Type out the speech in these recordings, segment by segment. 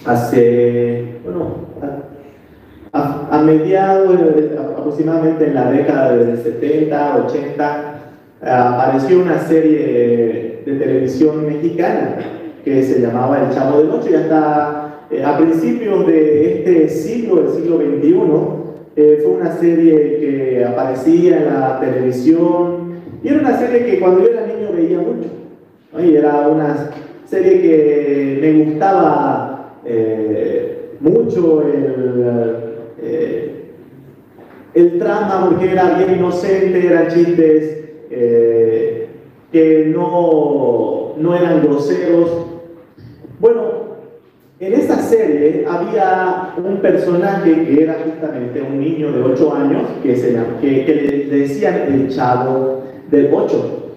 hace, bueno, a mediados, aproximadamente en la década del 70, 80, apareció una serie de televisión mexicana que se llamaba El Chavo del Ocho, y hasta a principios de este siglo, el siglo XXI, fue una serie que aparecía en la televisión, y era una serie que cuando yo era niño veía mucho, ¿no? Y era una serie que me gustaba mucho el trama, porque era bien inocente, eran chistes que no eran groseros. Bueno, en esa serie había un personaje que era justamente un niño de 8 años que le decían el Chavo del Ocho.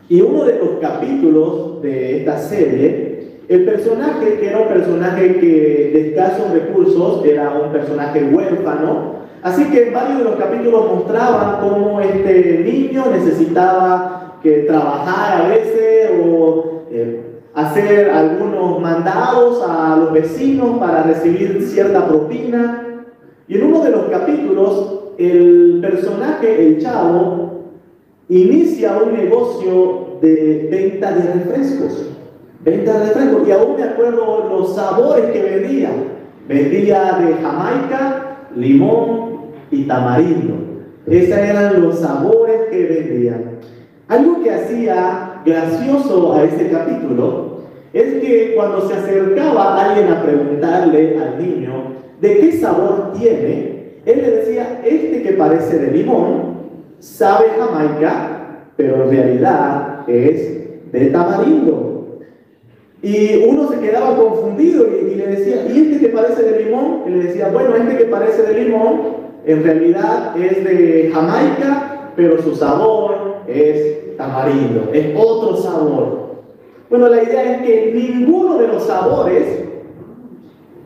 Y uno de los capítulos de esta serie, el personaje, que era un personaje que de escasos recursos, era un personaje huérfano, así que varios de los capítulos mostraban cómo este niño necesitaba que trabajar a veces o hacer algunos mandados a los vecinos para recibir cierta propina. Y en uno de los capítulos, el personaje, el Chavo, inicia un negocio de venta de refrescos. Y aún me acuerdo los sabores que vendía. Vendía de Jamaica, limón y tamarindo. Esos eran los sabores que vendían. Algo que hacía gracioso a este capítulo es que cuando se acercaba alguien a preguntarle al niño de qué sabor tiene, él le decía: este que parece de limón sabe Jamaica, pero en realidad es de tamarindo. Y uno se quedaba confundido y le decía: ¿y este que parece de limón? Y le decía: bueno, este que parece de limón en realidad es de Jamaica, pero su sabor es tamarindo, es otro sabor. Bueno, la idea es que ninguno de los sabores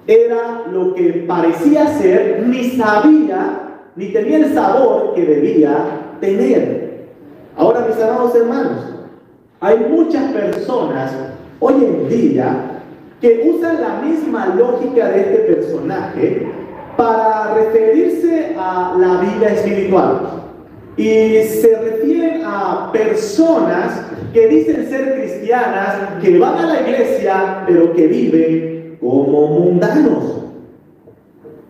era lo que parecía ser, ni sabía, ni tenía el sabor que debía tener. Ahora, mis amados hermanos, hay muchas personas hoy en día que usan la misma lógica de este personaje para referirse a la vida espiritual. Y se refieren a personas que dicen ser cristianas, que van a la iglesia, pero que viven como mundanos.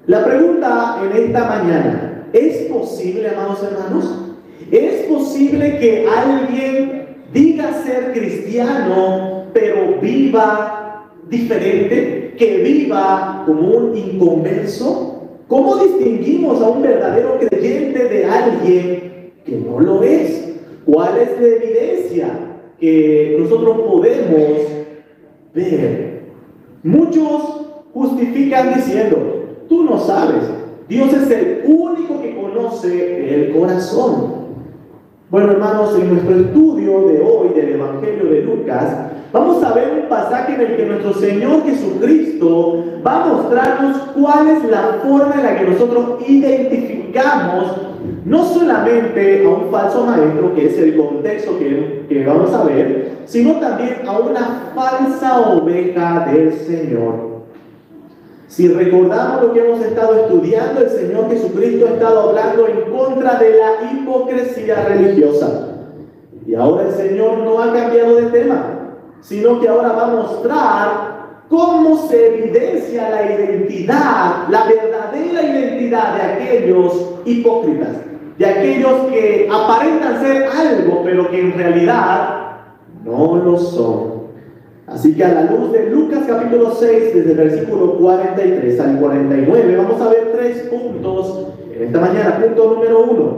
La pregunta en esta mañana: ¿es posible, amados hermanos? ¿Es posible que alguien diga ser cristiano, pero viva diferente? ¿Que viva como un inconverso? ¿Cómo distinguimos a un verdadero creyente de alguien que no lo es? ¿Cuál es la evidencia que nosotros podemos ver? Muchos justifican diciendo: tú no sabes, Dios es el único que conoce el corazón. Bueno, hermanos, en nuestro estudio de hoy del Evangelio de Lucas, vamos a ver un pasaje en el que nuestro Señor Jesucristo va a mostrarnos cuál es la forma en la que nosotros identificamos no solamente a un falso maestro, que es el contexto que vamos a ver, sino también a una falsa oveja del Señor. Si recordamos lo que hemos estado estudiando, el Señor Jesucristo ha estado hablando en contra de la hipocresía religiosa. Y ahora el Señor no ha cambiado de tema, sino que ahora va a mostrar cómo se evidencia la identidad, la verdadera identidad de aquellos hipócritas, de aquellos que aparentan ser algo, pero que en realidad no lo son. Así que a la luz de Lucas capítulo 6, desde el versículo 43 al 49, vamos a ver 3 puntos en esta mañana. Punto número 1: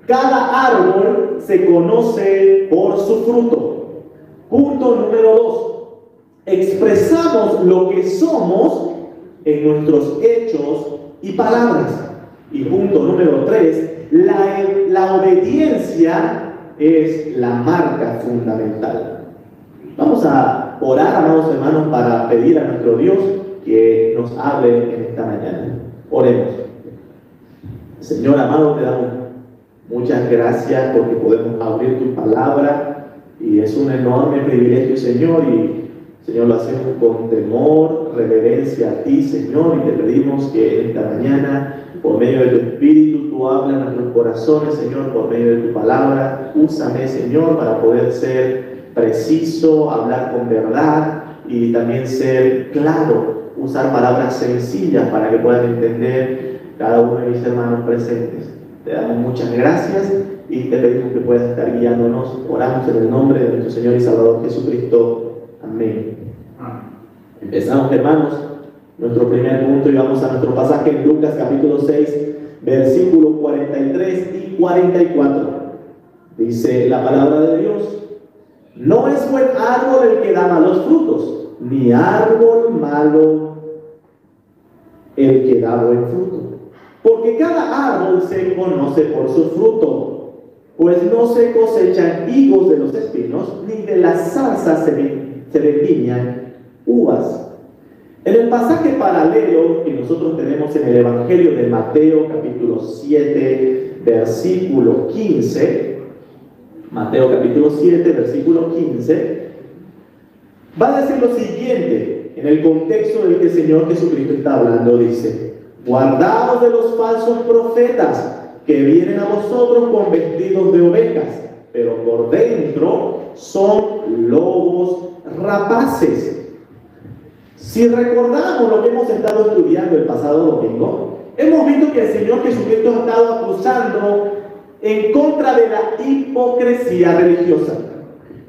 cada árbol se conoce por su fruto. Punto número 2: expresamos lo que somos en nuestros hechos y palabras. Y punto número 3: la obediencia es la marca fundamental. Vamos a orar, amados hermanos, para pedir a nuestro Dios que nos hable en esta mañana. Oremos. Señor amado, te damos muchas gracias porque podemos abrir tu palabra, y es un enorme privilegio, Señor, y Señor, lo hacemos con temor, reverencia a ti, Señor, y te pedimos que esta mañana, por medio de tu Espíritu, tú hablas a nuestros corazones, Señor, por medio de tu palabra. Úsame, Señor, para poder ser preciso, hablar con verdad y también ser claro, usar palabras sencillas para que puedan entender cada uno de mis hermanos presentes. Te damos muchas gracias y te pedimos que puedas estar guiándonos. Oramos en el nombre de nuestro Señor y Salvador Jesucristo. Amén. Empezamos, hermanos, nuestro primer punto y vamos a nuestro pasaje en Lucas capítulo 6, versículos 43 y 44. Dice la palabra de Dios: no es buen árbol el que da malos frutos, ni árbol malo el que da buen fruto. Porque cada árbol se conoce por su fruto, pues no se cosechan higos de los espinos, ni de las zarzas se vendimian uvas. En el pasaje paralelo que nosotros tenemos en el Evangelio de Mateo, capítulo 7, versículo 15, Mateo capítulo 7, versículo 15, va a decir lo siguiente, en el contexto del que el Señor Jesucristo está hablando, dice: guardaos de los falsos profetas que vienen a vosotros con vestidos de ovejas, pero por dentro son lobos rapaces. Si recordamos lo que hemos estado estudiando el pasado domingo, hemos visto que el Señor Jesucristo ha estado acusando en contra de la hipocresía religiosa,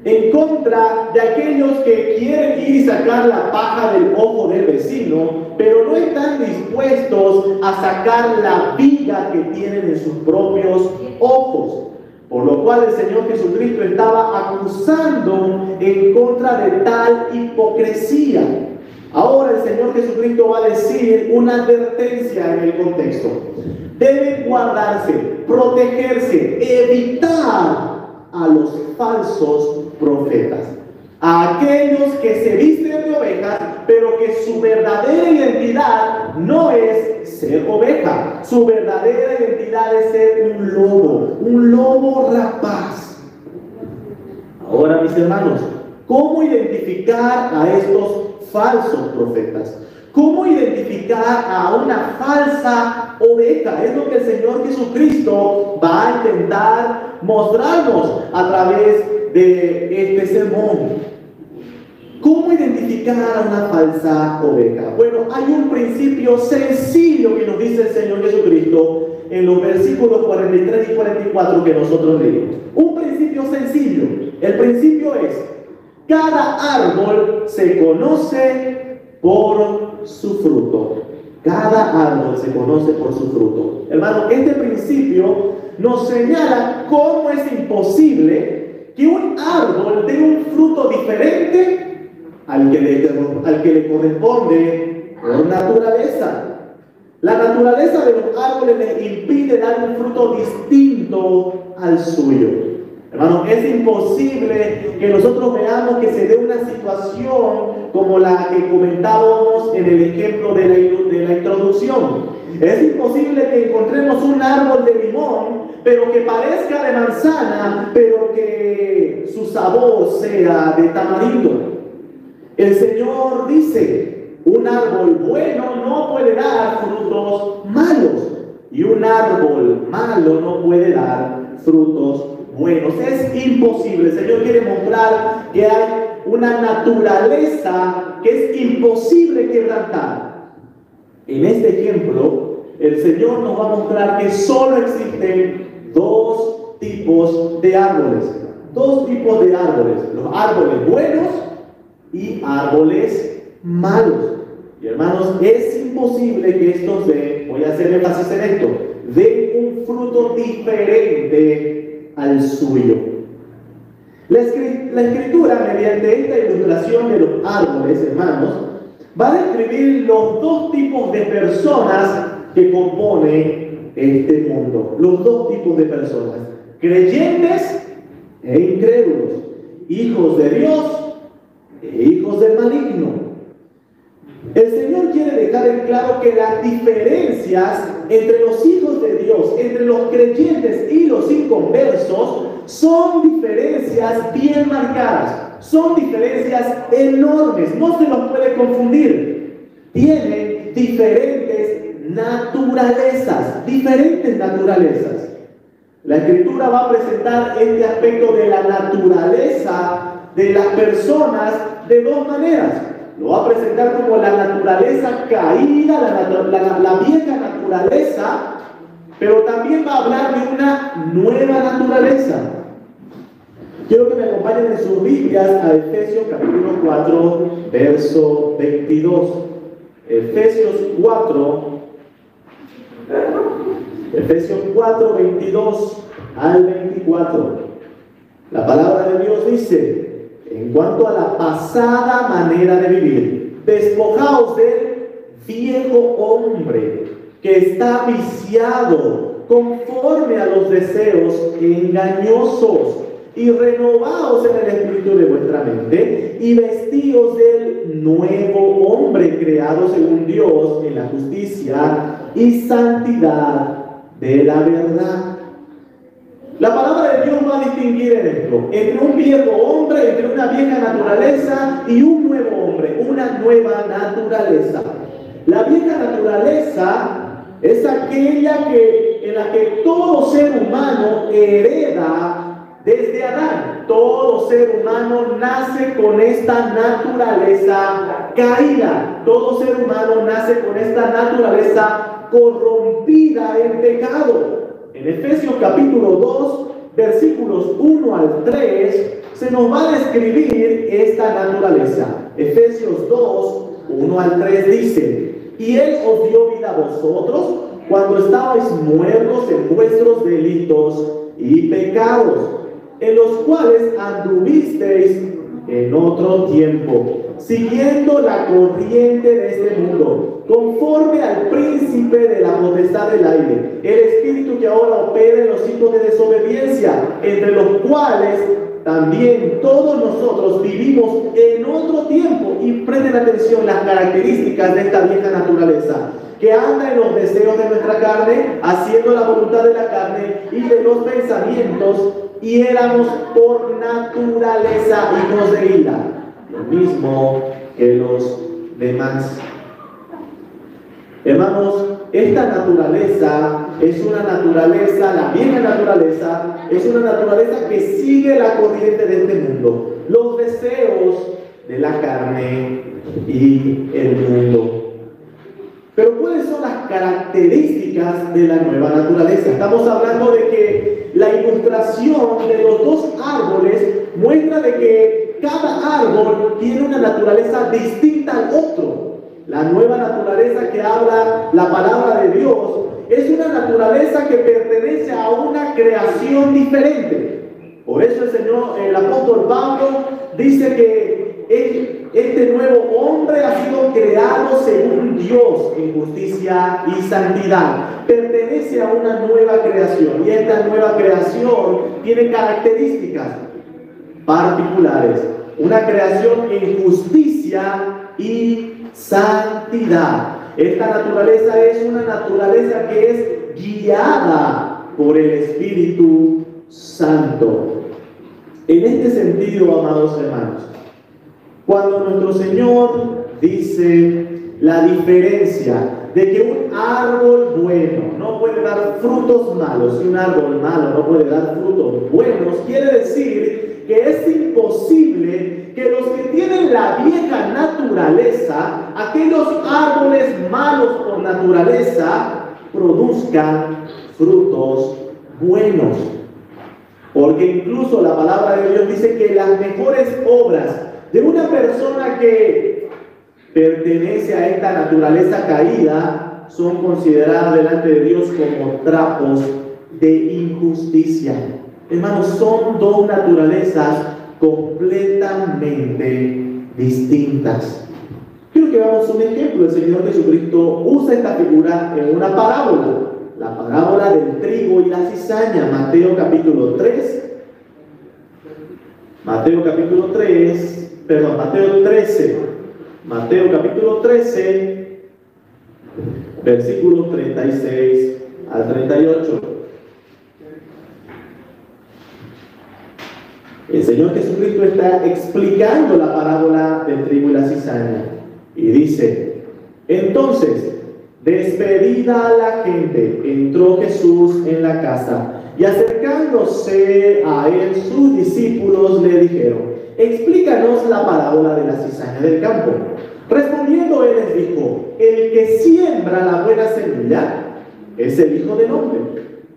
en contra de aquellos que quieren ir y sacar la paja del ojo del vecino, pero no están dispuestos a sacar la viga que tienen en sus propios ojos. Por lo cual el Señor Jesucristo estaba acusando en contra de tal hipocresía. Ahora el Señor Jesucristo va a decir una advertencia en el contexto. Deben guardarse, protegerse, evitar a los falsos profetas, a aquellos que se visten de ovejas, pero que su verdadera identidad no es ser oveja. Su verdadera identidad es ser un lobo rapaz. Ahora, mis hermanos, ¿cómo identificar a estos falsos profetas? ¿Cómo identificar a una falsa oveja? Es lo que el Señor Jesucristo va a intentar mostrarnos a través de este sermón. ¿Cómo identificar a una falsa oveja? Bueno, hay un principio sencillo que nos dice el Señor Jesucristo en los versículos 43 y 44 que nosotros leímos. Un principio sencillo. El principio es: cada árbol se conoce por su fruto. Cada árbol se conoce por su fruto. Hermano, este principio nos señala cómo es imposible que un árbol dé un fruto diferente al que le corresponde por naturaleza. La naturaleza de los árboles les impide dar un fruto distinto al suyo. Hermano, es imposible que nosotros veamos que se dé una situación como la que comentábamos en el ejemplo de la introducción. Es imposible que encontremos un árbol de limón, pero que parezca de manzana, pero que su sabor sea de tamarindo. El Señor dice: un árbol bueno no puede dar frutos malos, y un árbol malo no puede dar frutos buenos. Es imposible. El Señor quiere mostrar que hay una naturaleza que es imposible quebrantar. En este ejemplo, el Señor nos va a mostrar que solo existen dos tipos de árboles. Dos tipos de árboles: los árboles buenos y árboles malos. Y hermanos, es imposible que estos den, voy a hacer énfasis en esto, den un fruto diferente al suyo. La Escritura, mediante esta ilustración de los árboles, hermanos, va a describir los dos tipos de personas que componen este mundo. Los dos tipos de personas: creyentes e incrédulos, hijos de Dios e hijos del maligno. El Señor quiere dejar en claro que las diferencias entre los hijos de Dios, entre los creyentes y los inconversos, son diferencias bien marcadas. Son diferencias enormes, no se los puede confundir. Tienen diferentes naturalezas, La Escritura va a presentar este aspecto de la naturaleza de las personas de dos maneras. Lo va a presentar como la naturaleza caída, la vieja naturaleza, pero también va a hablar de una nueva naturaleza. Quiero que me acompañen en sus Biblias a Efesios capítulo 4, verso 22. Efesios 4, 22 al 24. La palabra de Dios dice: en cuanto a la pasada manera de vivir, despojaos del viejo hombre que está viciado conforme a los deseos engañosos, y renovaos en el espíritu de vuestra mente, y vestíos del nuevo hombre creado según Dios en la justicia y santidad de la verdad. La palabra de Dios va a distinguir en esto, entre un viejo hombre, entre una vieja naturaleza y un nuevo hombre, una nueva naturaleza. La vieja naturaleza es aquella en la que todo ser humano hereda desde Adán. Todo ser humano nace con esta naturaleza caída. Todo ser humano nace con esta naturaleza corrompida en pecado. En Efesios capítulo 2, versículos 1 al 3, se nos va a describir esta naturaleza. Efesios 2, 1 al 3 dice: y Él os dio vida a vosotros cuando estabais muertos en vuestros delitos y pecados, en los cuales anduvisteis en otro tiempo, siguiendo la corriente de este mundo, conforme al príncipe de la potestad del aire, el espíritu que ahora opera en los hijos de desobediencia, entre los cuales también todos nosotros vivimos en otro tiempo. Y presten atención las características de esta vieja naturaleza, que anda en los deseos de nuestra carne, haciendo la voluntad de la carne y de los pensamientos, y éramos por naturaleza hijos de ira, lo mismo que los demás. Hermanos, esta naturaleza es una naturaleza, la vieja naturaleza, es una naturaleza que sigue la corriente de este mundo, los deseos de la carne y el mundo. Pero ¿cuáles son las características de la nueva naturaleza? Estamos hablando de que la ilustración de los dos árboles muestra de que cada árbol tiene una naturaleza distinta al otro. La nueva naturaleza que habla la palabra de Dios es una naturaleza que pertenece a una creación diferente. Por eso el apóstol Pablo dice que este nuevo hombre ha sido creado según Dios en justicia y santidad. Pertenece a una nueva creación, y esta nueva creación tiene características particulares. Una creación en justicia y santidad. Esta naturaleza es una naturaleza que es guiada por el Espíritu Santo. En este sentido, amados hermanos, cuando nuestro Señor dice la diferencia de que un árbol bueno no puede dar frutos malos y un árbol malo no puede dar frutos buenos, quiere decir que es imposible que los que tienen la vieja naturaleza, aquellos árboles malos por naturaleza, produzcan frutos buenos. Porque incluso la palabra de Dios dice que las mejores obras de una persona que pertenece a esta naturaleza caída son consideradas delante de Dios como trapos de injusticia. Hermanos, son dos naturalezas completamente distintas. Quiero que veamos un ejemplo. El Señor Jesucristo usa esta figura en una parábola, la parábola del trigo y la cizaña, Mateo capítulo 13, versículos 36 al 38. El Señor Jesucristo está explicando la parábola del trigo y la cizaña. Y dice: entonces, despedida a la gente, entró Jesús en la casa. Y acercándose a él, sus discípulos le dijeron: explícanos la parábola de la cizaña del campo. Respondiendo él les dijo: el que siembra la buena semilla es el Hijo del Hombre.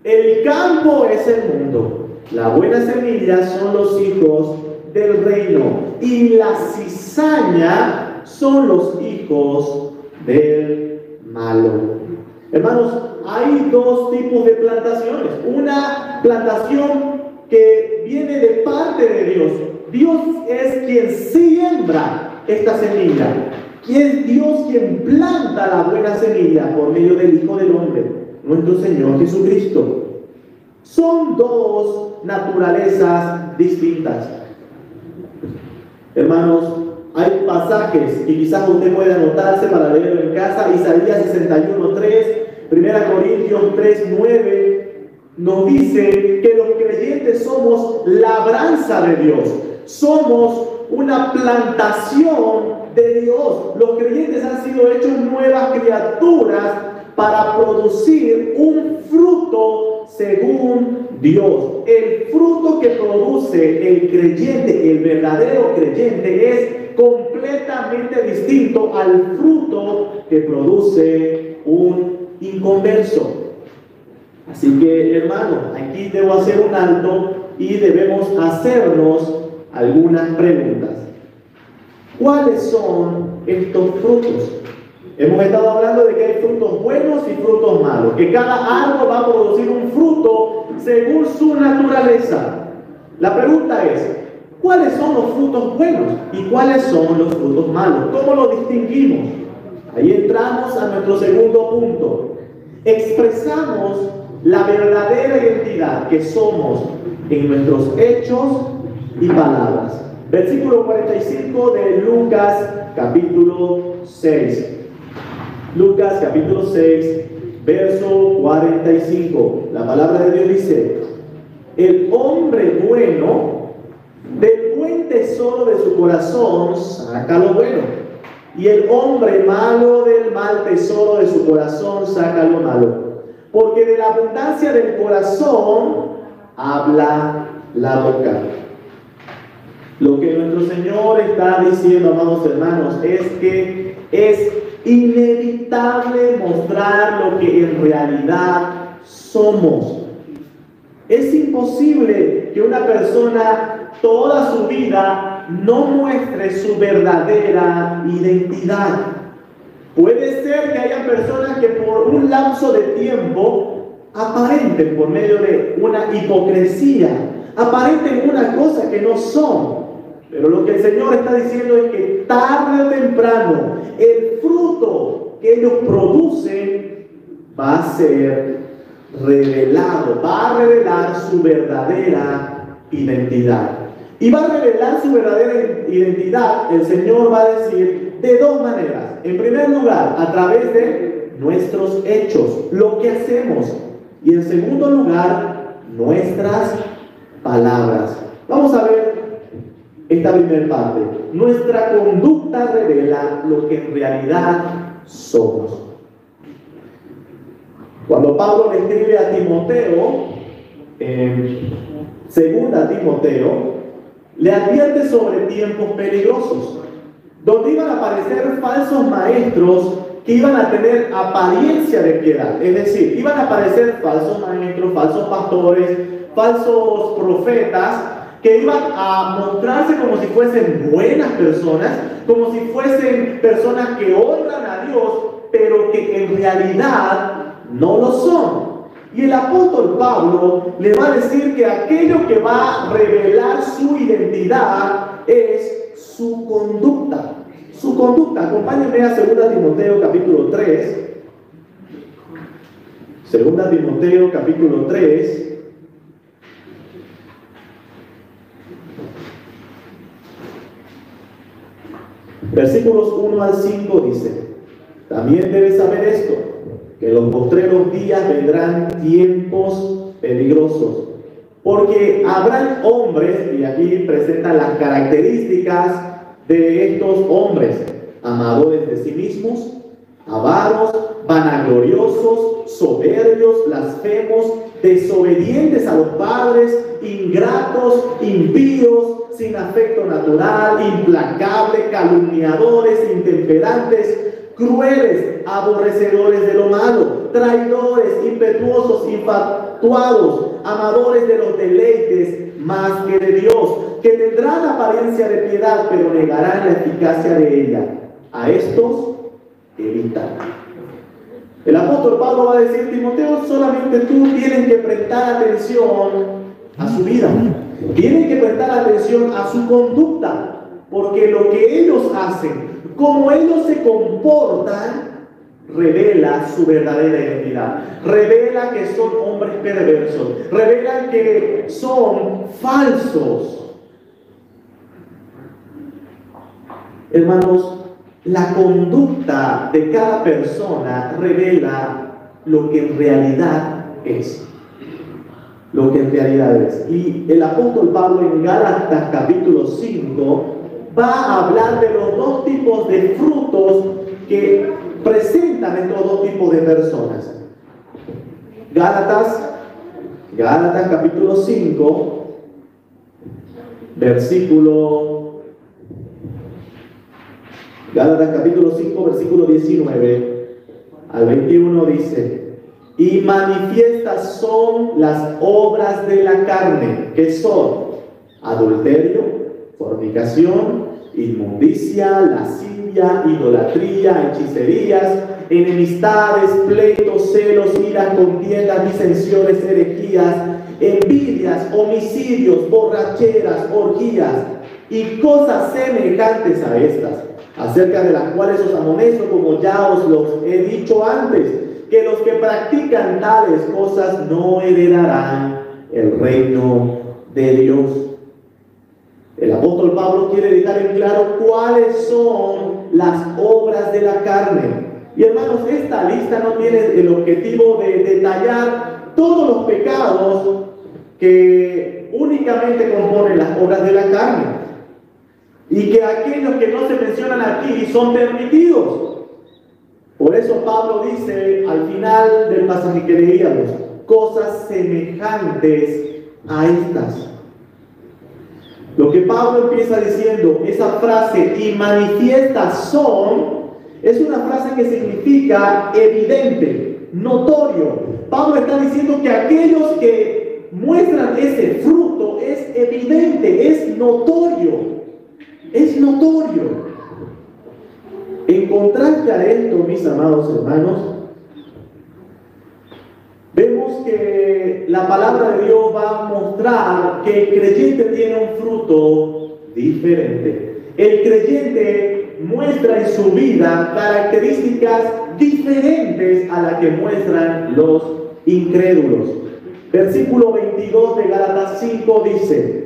El campo es el mundo. La buena semilla son los hijos del reino. Y la cizaña son los hijos del malo. Hermanos, hay dos tipos de plantaciones. Una plantación que viene de parte de Dios. Dios es quien siembra esta semilla. Es Dios quien planta la buena semilla por medio del Hijo del Hombre, nuestro Señor Jesucristo. Son dos naturalezas distintas. Hermanos, hay pasajes que quizás usted puede anotarse para leerlo en casa. Isaías 61:3, 1 Corintios 3:9 nos dice que los creyentes somos labranza de Dios. Somos una plantación de Dios. Los creyentes han sido hechos nuevas criaturas para producir un fruto según Dios. El fruto que produce el creyente, el verdadero creyente, es completamente distinto al fruto que produce un inconverso. Así que, hermano, aquí debo hacer un alto y debemos hacernos algunas preguntas. ¿Cuáles son estos frutos? Hemos estado hablando de que hay frutos buenos y frutos malos, que cada árbol va a producir un fruto según su naturaleza. La pregunta es: ¿cuáles son los frutos buenos y cuáles son los frutos malos? ¿Cómo los distinguimos? Ahí entramos a nuestro segundo punto. Expresamos la verdadera identidad que somos en nuestros hechos y palabras. Versículo 45 de Lucas capítulo 6. Lucas capítulo 6, verso 45. La palabra de Dios dice: el hombre bueno del buen tesoro de su corazón saca lo bueno, y el hombre malo del mal tesoro de su corazón saca lo malo. Porque de la abundancia del corazón habla la boca. Lo que nuestro Señor está diciendo, amados hermanos, es que es inevitable mostrar lo que en realidad somos. Es imposible que una persona toda su vida no muestre su verdadera identidad. Puede ser que haya personas que por un lapso de tiempo aparenten por medio de una hipocresía, aparenten una cosa que no son. Pero lo que el Señor está diciendo es que tarde o temprano el fruto que ellos producen va a ser revelado, va a revelar su verdadera identidad. Y va a revelar su verdadera identidad, el Señor va a decir, de dos maneras. En primer lugar, a través de nuestros hechos, lo que hacemos. Y en segundo lugar, nuestras palabras. Vamos a ver esta primera parte. Nuestra conducta revela lo que en realidad somos. Cuando Pablo le escribe a Timoteo, en 2 Timoteo, le advierte sobre tiempos peligrosos, donde iban a aparecer falsos maestros que iban a tener apariencia de piedad. Es decir, iban a aparecer falsos maestros, falsos pastores, falsos profetas, que iban a mostrarse como si fuesen buenas personas, como si fuesen personas que honran a Dios, pero que en realidad no lo son. Y el apóstol Pablo le va a decir que aquello que va a revelar su identidad es su conducta. Su conducta. Acompáñenme a 2 Timoteo capítulo 3. 2 Timoteo capítulo 3. Versículos 1 al 5 dice: también debes saber esto, que en los postreros días vendrán tiempos peligrosos, Porque habrán hombres, y aquí presentan las características de estos hombres: amadores de sí mismos, avaros, vanagloriosos, soberbios, blasfemos, desobedientes a los padres, ingratos, impíos, sin afecto natural, implacables, calumniadores, intemperantes, crueles, aborrecedores de lo malo, traidores, impetuosos, infatuados, amadores de los deleites más que de Dios, que tendrán apariencia de piedad, pero negarán la eficacia de ella. A estos evita. El apóstol Pablo va a decir: Timoteo, solamente tú tienes que prestar atención a su vida, tienes que prestar atención a su conducta, porque lo que ellos hacen, cómo ellos se comportan, revela su verdadera identidad, revela que son hombres perversos, revela que son falsos. Hermanos, la conducta de cada persona revela lo que en realidad es. Lo que en realidad es. Y el apóstol Pablo en Gálatas capítulo 5 va a hablar de los dos tipos de frutos que presentan estos dos tipos de personas. Gálatas capítulo 5, Gálatas capítulo 5, versículo 19 al 21 dice: y manifiestas son las obras de la carne, que son adulterio, fornicación, inmundicia, lascivia, idolatría, hechicerías, enemistades, pleitos, celos, iras, contiendas, disensiones, herejías, envidias, homicidios, borracheras, orgías y cosas semejantes a estas, acerca de las cuales os amonesto, como ya os los he dicho antes, que los que practican tales cosas no heredarán el reino de Dios. El apóstol Pablo quiere dejar en claro cuáles son las obras de la carne. Y hermanos, esta lista no tiene el objetivo de detallar todos los pecados que únicamente componen las obras de la carne, y que aquellos que no se mencionan aquí son permitidos. Por eso Pablo dice al final del pasaje que leíamos: cosas semejantes a estas. Lo que Pablo empieza diciendo, esa frase, y manifiestas son, es una frase que significa evidente, notorio. Pablo está diciendo que aquellos que muestran ese fruto es evidente, es notorio. Es notorio. En contraste a esto, mis amados hermanos, vemos que la palabra de Dios va a mostrar que el creyente tiene un fruto diferente. El creyente muestra en su vida características diferentes a las que muestran los incrédulos. Versículo 22 de Gálatas 5 dice: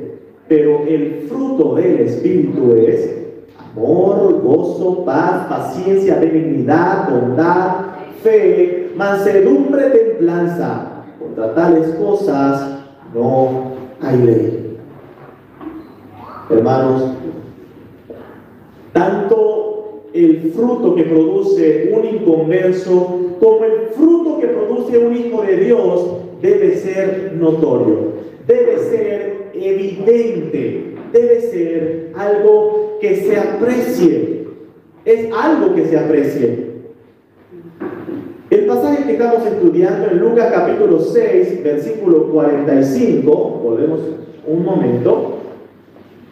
pero el fruto del Espíritu es amor, gozo, paz, paciencia, benignidad, bondad, fe, mansedumbre, templanza. Contra tales cosas no hay ley. Hermanos, tanto el fruto que produce un inconverso como el fruto que produce un hijo de Dios debe ser notorio, debe ser evidente, debe ser algo que se aprecie. Es algo que se aprecie. El pasaje que estamos estudiando en Lucas capítulo 6, versículo 45, volvemos un momento.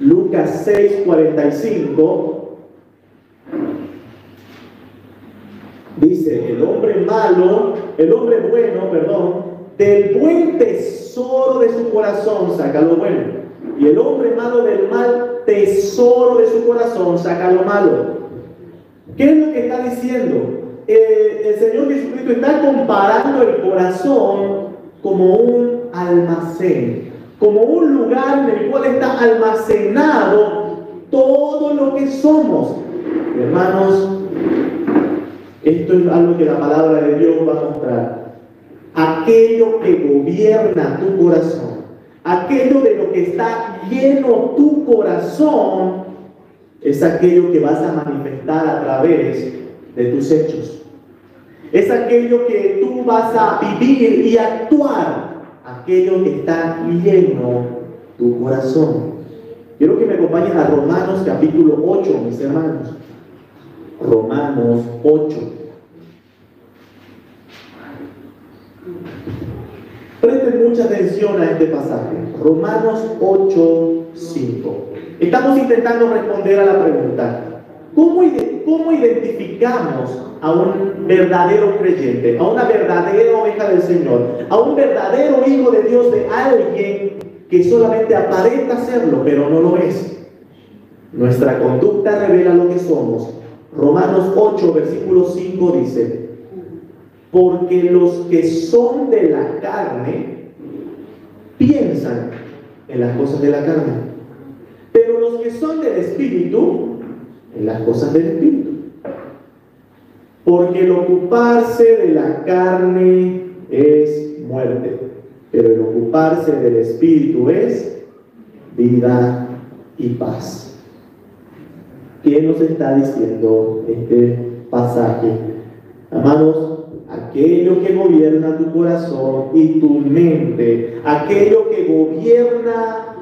Lucas 6, 45, dice: el hombre bueno, del buen tesoro de su corazón saca lo bueno, y el hombre malo del mal tesoro de su corazón saca lo malo. ¿Qué es lo que está diciendo? El Señor Jesucristo está comparando el corazón como un almacén, como un lugar en el cual está almacenado todo lo que somos. Hermanos, esto es algo que la palabra de Dios va a mostrar. Aquello que gobierna tu corazón, aquello de lo que está lleno tu corazón, es aquello que vas a manifestar a través de tus hechos. Es aquello que tú vas a vivir y actuar, aquello que está lleno tu corazón. Quiero que me acompañen a Romanos capítulo 8, mis hermanos. Romanos 8. Presten mucha atención a este pasaje. Romanos 8, 5. Estamos intentando responder a la pregunta: ¿cómo identificamos a un verdadero creyente, a una verdadera oveja del Señor, a un verdadero hijo de Dios, de alguien que solamente aparenta serlo, pero no lo es? Nuestra conducta revela lo que somos. Romanos 8, versículo 5 dice: porque los que son de la carne piensan en las cosas de la carne, pero los que son del Espíritu, en las cosas del Espíritu. Porque el ocuparse de la carne es muerte, pero el ocuparse del Espíritu es vida y paz. ¿Qué nos está diciendo este pasaje? Amados, aquello que gobierna tu corazón y tu mente, aquello que gobierna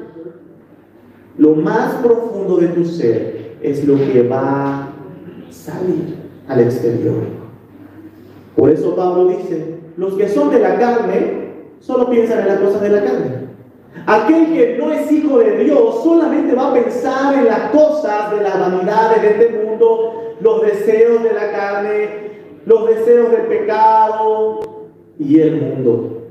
lo más profundo de tu ser, es lo que va a salir al exterior. Por eso Pablo dice: los que son de la carne solo piensan en las cosas de la carne. Aquel que no es hijo de Dios solamente va a pensar en las cosas de las vanidades de este mundo, los deseos de la carne, los deseos del pecado y el mundo.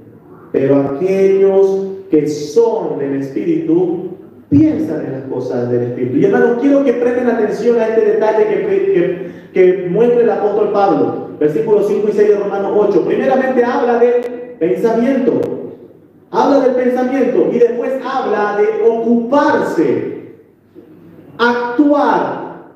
Pero aquellos que son del Espíritu piensan en las cosas del Espíritu. Y hermanos, quiero que presten atención a este detalle que muestra el apóstol Pablo. Versículos 5 y 6 de Romanos 8. Primeramente habla del pensamiento. Habla del pensamiento y después habla de ocuparse, actuar.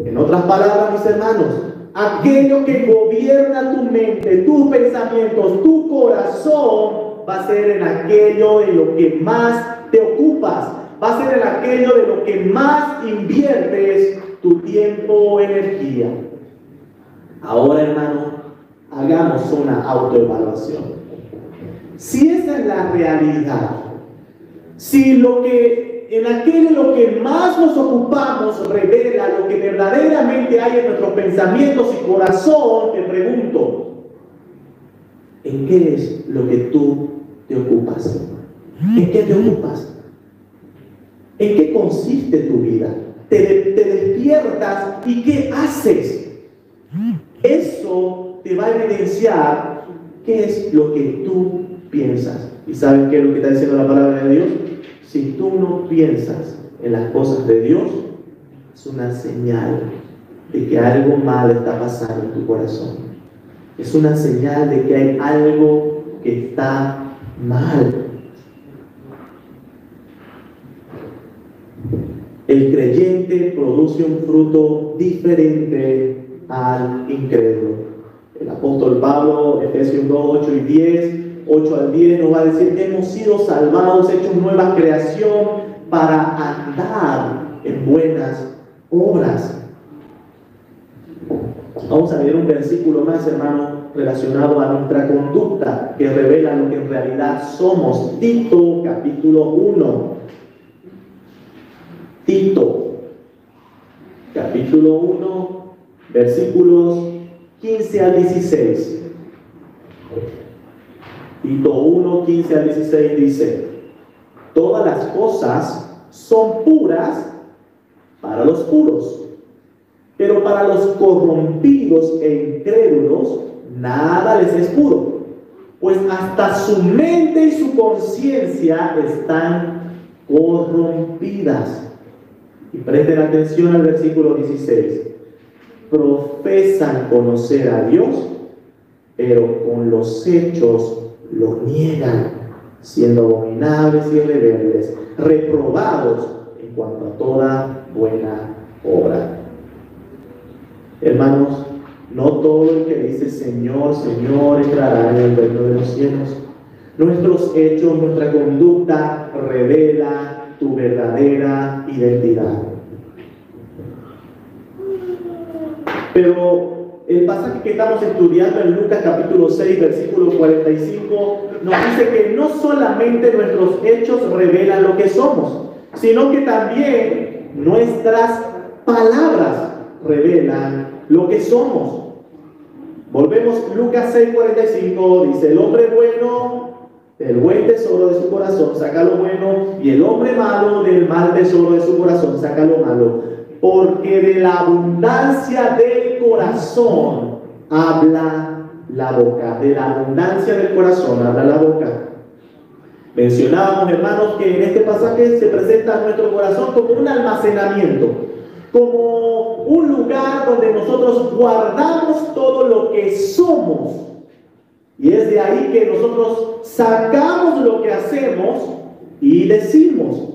En otras palabras, mis hermanos, aquello que gobierna tu mente, tus pensamientos, tu corazón, va a ser en aquello en lo que más te ocupas, va a ser en aquello de lo que más inviertes tu tiempo o energía. Ahora, hermano, hagamos una autoevaluación. Si esa es la realidad, si en aquello lo que más nos ocupamos revela lo que verdaderamente hay en nuestros pensamientos y corazón, te pregunto: ¿en qué es lo que tú te ocupas? ¿En qué te ocupas? ¿En qué consiste tu vida? Te despiertas y ¿qué haces? Eso te va a evidenciar qué es lo que tú piensas. ¿Y saben qué es lo que está diciendo la palabra de Dios? Si tú no piensas en las cosas de Dios, es una señal de que algo mal está pasando en tu corazón. Es una señal de que hay algo que está mal. El creyente produce un fruto diferente al incrédulo. El apóstol Pablo, Efesios 2, 8 y 10, 8 al 10, nos va a decir que hemos sido salvados, hechos nueva creación para andar en buenas obras. Vamos a leer un versículo más, hermano, relacionado a nuestra conducta, que revela lo que en realidad somos. Tito, capítulo 1. Tito, capítulo 1, versículos 15 al 16. Tito 1, 15 al 16 dice: todas las cosas son puras para los puros, pero para los corrompidos e incrédulos nada les es puro, pues hasta su mente y su conciencia están corrompidas. Y presten atención al versículo 16. Profesan conocer a Dios, pero con los hechos lo niegan, siendo abominables y rebeldes, reprobados en cuanto a toda buena obra. Hermanos, no todo el que dice Señor, Señor entrará en el reino de los cielos. Nuestros hechos, nuestra conducta revela tu verdadera identidad. Pero el pasaje que estamos estudiando en Lucas capítulo 6, versículo 45, nos dice que no solamente nuestros hechos revelan lo que somos, sino que también nuestras palabras revelan lo que somos. Volvemos, Lucas 6, 45, dice: el hombre bueno del buen tesoro de su corazón saca lo bueno, y el hombre malo del mal tesoro de su corazón saca lo malo, porque de la abundancia del corazón habla la boca. De la abundancia del corazón habla la boca. Mencionábamos, hermanos, que en este pasaje se presenta nuestro corazón como un almacenamiento, como un lugar donde nosotros guardamos todo lo que somos. Y es de ahí que nosotros sacamos lo que hacemos y decimos.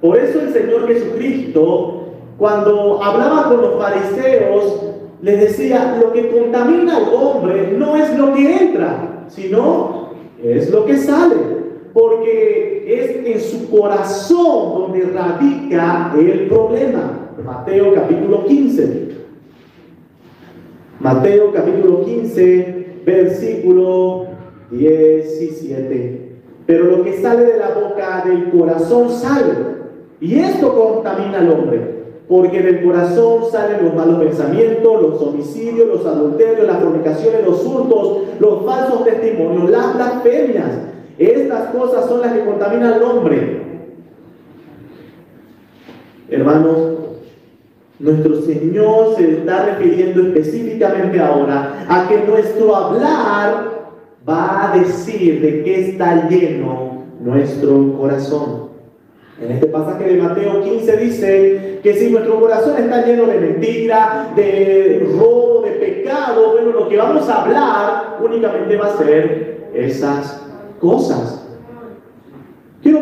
Por eso el Señor Jesucristo, cuando hablaba con los fariseos, les decía: lo que contamina al hombre no es lo que entra, sino es lo que sale, porque es en su corazón donde radica el problema. Mateo capítulo 15. Mateo capítulo 15, versículo 17. Pero lo que sale de la boca del corazón sale, y esto contamina al hombre, porque del corazón salen los malos pensamientos, los homicidios, los adulterios, las fornicaciones, los hurtos, los falsos testimonios, las blasfemias. Estas cosas son las que contaminan al hombre. Hermanos, nuestro Señor se está refiriendo específicamente ahora a que nuestro hablar va a decir de qué está lleno nuestro corazón. En este pasaje de Mateo 15 dice que si nuestro corazón está lleno de mentira, de robo, de pecado, bueno, lo que vamos a hablar únicamente va a ser esas cosas. Quiero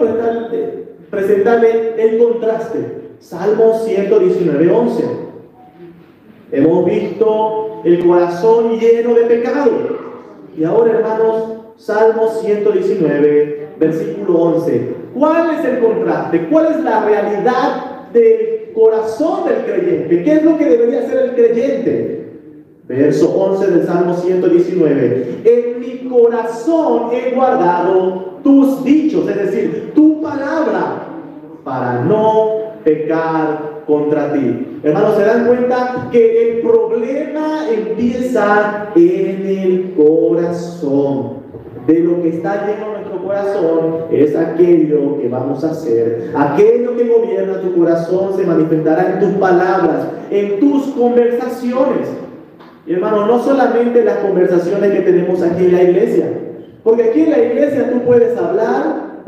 presentarle el contraste. Salmo 119, 11. Hemos visto el corazón lleno de pecado. Y ahora, hermanos, Salmo 119, versículo 11. ¿Cuál es el contraste? ¿Cuál es la realidad del corazón del creyente? ¿Qué es lo que debería hacer el creyente? Verso 11 del Salmo 119. En mi corazón he guardado tus dichos, es decir, tu palabra, para no pecar contra ti. Hermanos, ¿se dan cuenta que el problema empieza en el corazón? De lo que está lleno nuestro corazón es aquello que vamos a hacer. Aquello que gobierna tu corazón se manifestará en tus palabras, en tus conversaciones. Y hermanos, no solamente las conversaciones que tenemos aquí en la iglesia, porque aquí en la iglesia tú puedes hablar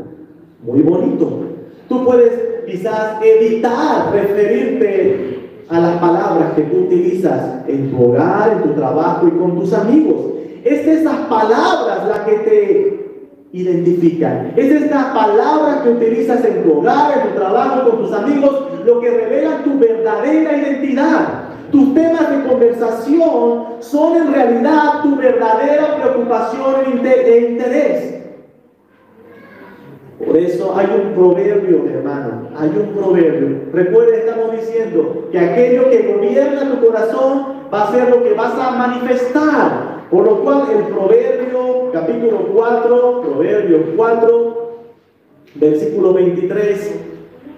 muy bonito, tú puedes quizás evitar referirte a las palabras que tú utilizas en tu hogar, en tu trabajo y con tus amigos. Es esas palabras las que te identifican. Es estas palabras que utilizas en tu hogar, en tu trabajo, con tus amigos, lo que revelan tu verdadera identidad. Tus temas de conversación son en realidad tu verdadera preocupación e interés. Por eso hay un proverbio, hermano, hay un proverbio. Recuerden, estamos diciendo que aquello que gobierna tu corazón va a ser lo que vas a manifestar. Por lo cual el Proverbio, capítulo 4, Proverbio 4, versículo 23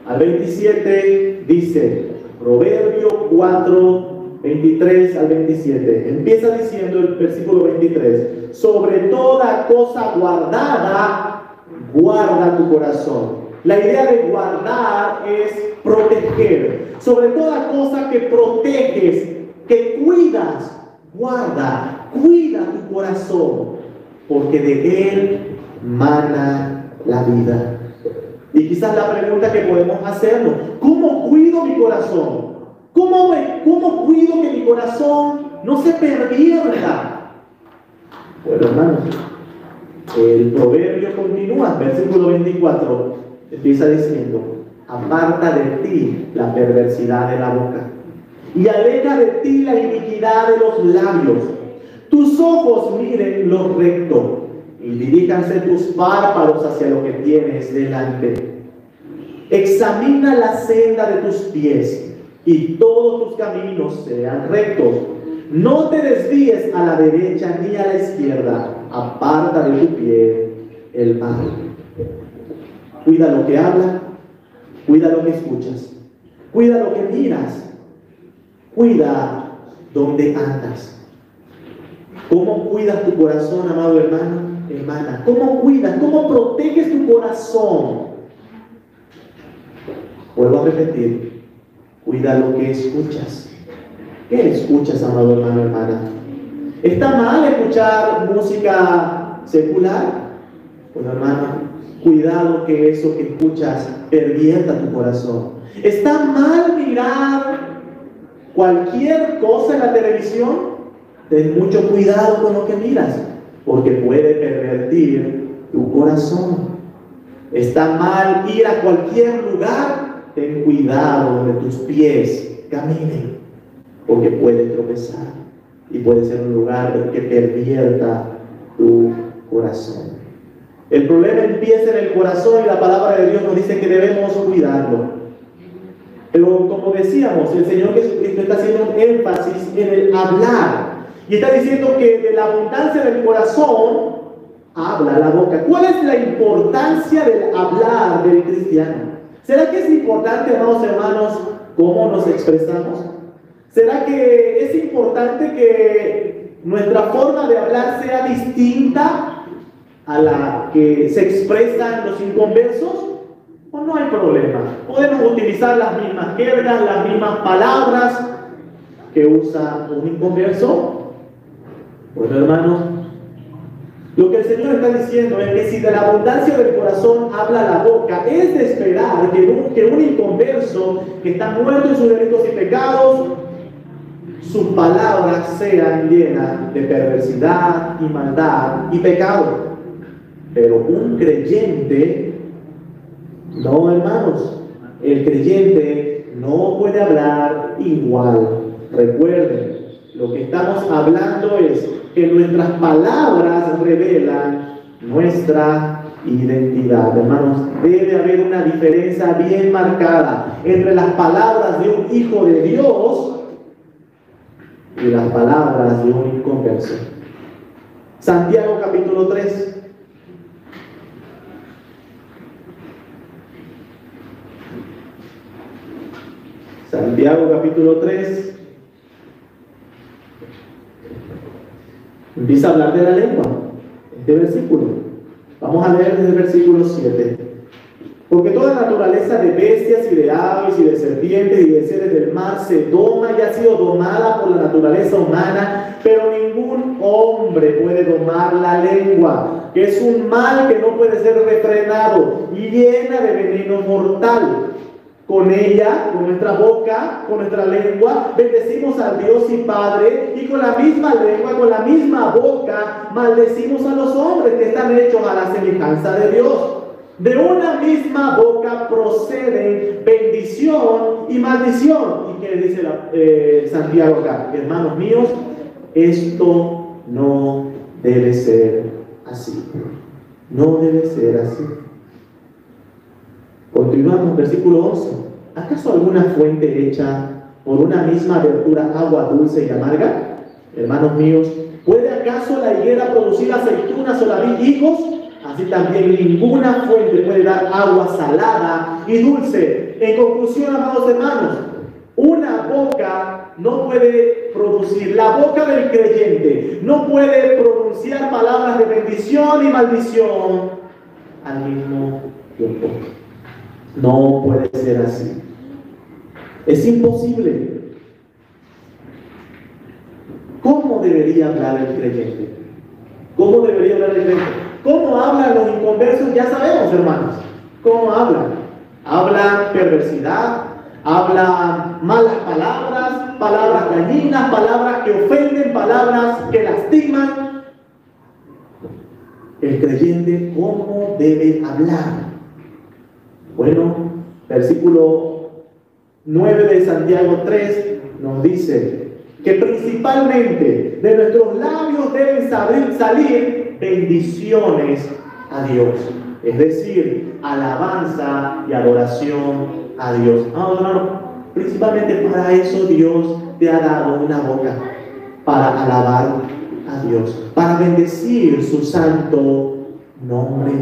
al 27, dice, Proverbio 4, 23 al 27. Empieza diciendo el versículo 23, sobre toda cosa guardada, guarda tu corazón. La idea de guardar es proteger. Sobre toda cosa que proteges, que cuidas, guarda, cuida tu corazón, porque de él mana la vida. Y quizás la pregunta que podemos hacernos: ¿cómo cuido mi corazón? ¿Cómo cuido que mi corazón no se pervierta? Bueno, hermanos, el proverbio continúa, versículo 24, empieza diciendo: aparta de ti la perversidad de la boca y aleja de ti la iniquidad de los labios. Tus ojos miren lo recto y diríjanse tus párpados hacia lo que tienes delante. Examina la senda de tus pies, y todos tus caminos sean rectos. No te desvíes a la derecha ni a la izquierda. Aparta de tu pie el mal. Cuida lo que habla, cuida lo que escuchas, cuida lo que miras, cuida dónde andas. ¿Cómo cuidas tu corazón, amado hermano, hermana? ¿Cómo cuidas? ¿Cómo proteges tu corazón? Vuelvo a repetir, cuida lo que escuchas. ¿Qué escuchas, amado hermano, hermana? ¿Está mal escuchar música secular? Bueno, hermano, cuidado que eso que escuchas pervierta tu corazón. ¿Está mal mirar cualquier cosa en la televisión? Ten mucho cuidado con lo que miras, porque puede pervertir tu corazón. ¿Está mal ir a cualquier lugar? Ten cuidado donde tus pies caminen, porque puede tropezar y puede ser un lugar que pervierta tu corazón. El problema empieza en el corazón y la palabra de Dios nos dice que debemos cuidarlo. Pero como decíamos, el Señor Jesucristo está haciendo un énfasis en el hablar. Y está diciendo que de la abundancia del corazón habla la boca. ¿Cuál es la importancia del hablar del cristiano? ¿Será que es importante, amados hermanos, cómo nos expresamos? ¿Será que es importante que nuestra forma de hablar sea distinta a la que se expresan los inconversos? ¿O no hay problema? Podemos utilizar las mismas jergas, las mismas palabras que usa un inconverso. Bueno, hermanos, lo que el Señor está diciendo es que si de la abundancia del corazón habla la boca, es de esperar que un inconverso que está muerto en sus delitos y pecados, sus palabras sean llenas de perversidad y maldad y pecado. Pero un creyente, no, hermanos, el creyente no puede hablar igual. Recuerden, lo que estamos hablando es que nuestras palabras revelan nuestra identidad. Hermanos, debe haber una diferencia bien marcada entre las palabras de un hijo de Dios y las palabras de un inconverso. Santiago capítulo 3. Santiago capítulo 3. Empieza a hablar de la lengua, este versículo. Vamos a leer desde el versículo 7. Porque toda naturaleza de bestias y de aves y de serpientes y de seres del mar se doma y ha sido domada por la naturaleza humana, pero ningún hombre puede domar la lengua, que es un mal que no puede ser refrenado y llena de veneno mortal. Con ella, con nuestra boca, con nuestra lengua, bendecimos a Dios y Padre, y con la misma lengua, con la misma boca, maldecimos a los hombres que están hechos a la semejanza de Dios. De una misma boca proceden bendición y maldición. ¿Y qué dice Santiago acá? Hermanos míos, esto no debe ser así. No debe ser así. Continuamos, versículo 11. ¿Acaso alguna fuente hecha por una misma abertura agua dulce y amarga? Hermanos míos, ¿puede acaso la higuera producir aceitunas o la vid higos? Así también ninguna fuente puede dar agua salada y dulce. En conclusión, amados hermanos, una boca no puede producir, la boca del creyente no puede pronunciar palabras de bendición y maldición al mismo tiempo. No puede ser así. Es imposible. ¿Cómo debería hablar el creyente? ¿Cómo debería hablar el creyente? ¿Cómo hablan los inconversos? Ya sabemos, hermanos. ¿Cómo hablan? Hablan perversidad, hablan malas palabras, palabras dañinas, palabras que ofenden, palabras que lastiman. El creyente, ¿cómo debe hablar? Bueno, versículo 9 de Santiago 3 nos dice que principalmente de nuestros labios deben salir bendiciones a Dios. Es decir, alabanza y adoración a Dios. Hermano, principalmente para eso Dios te ha dado una boca, para alabar a Dios, para bendecir su santo nombre.